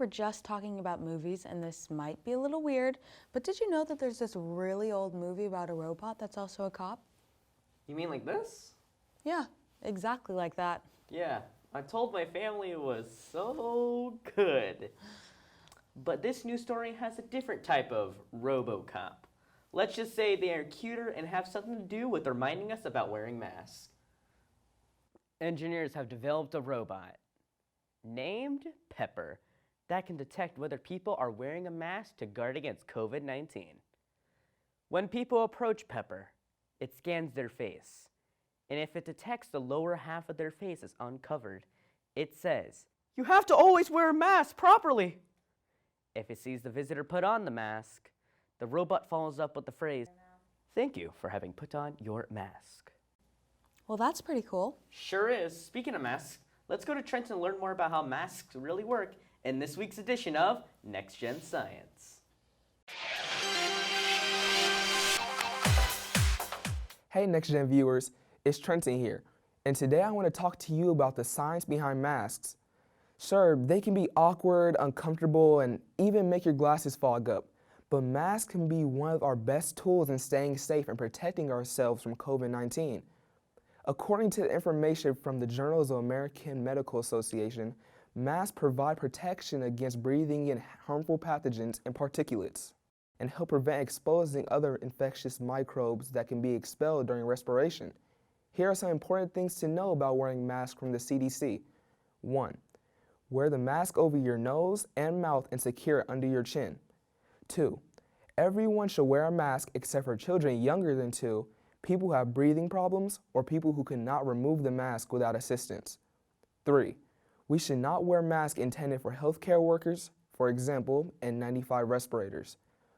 we're just talking about movies, and this might be a little weird, but did you know that there's this really old movie about a robot that's also a cop? You mean like this? Yeah, exactly like that. Yeah, I told my family it was so good. But this new story has a different type of Robocop. Let's just say they are cuter and have something to do with reminding us about wearing masks. Engineers have developed a robot named Pepper that can detect whether people are wearing a mask to guard against COVID-19. When people approach Pepper, it scans their face, and if it detects the lower half of their face is uncovered, it says, "You have to always wear a mask properly." If it sees the visitor put on the mask, the robot follows up with the phrase, "Thank you for having put on your mask." Well, that's pretty cool. Sure is. Speaking of masks, let's go to Trenton and learn more about how masks really work in this week's edition of NexGen Science. Hey NexGen viewers, it's Trenton here, and today I want to talk to you about the science behind masks. Sure, they can be awkward, uncomfortable, and even make your glasses fog up, but masks can be one of our best tools in staying safe and protecting ourselves from COVID-19. According to the information from the Journals of American Medical Association, masks provide protection against breathing in harmful pathogens and particulates, and help prevent exposing other infectious microbes that can be expelled during respiration. Here are some important things to know about wearing masks from the CDC. 1. Wear the mask over your nose and mouth and secure it under your chin. 2. Everyone should wear a mask except for children younger than 2, people who have breathing problems, or people who cannot remove the mask without assistance. 3. We should not wear masks intended for healthcare workers, for example, N95 respirators.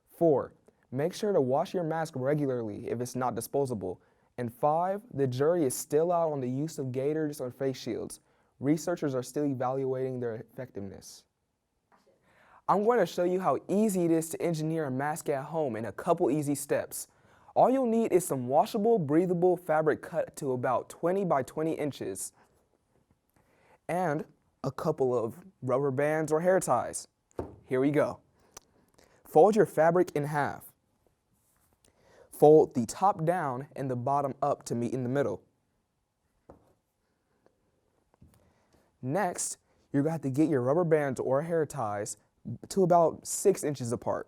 4. Make sure to wash your mask regularly if it's not disposable. And 5. The jury is still out on the use of gaiters or face shields. Researchers are still evaluating their effectiveness. I'm going to show you how easy it is to engineer a mask at home in a couple easy steps. All you'll need is some washable, breathable fabric cut to about 20 by 20 inches and a couple of rubber bands or hair ties. Here we go. Fold your fabric in half. Fold the top down and the bottom up to meet in the middle. Next, you're going to have to get your rubber bands or hair ties to about 6 inches apart.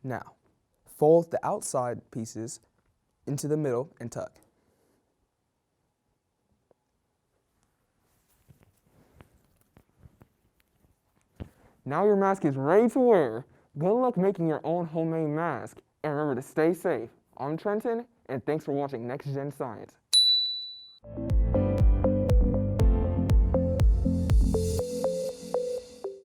Now, fold the outside pieces into the middle and tuck. Now your mask is ready to wear. Good luck making your own homemade mask. And remember to stay safe. I'm Trenton, and thanks for watching NexGen Science.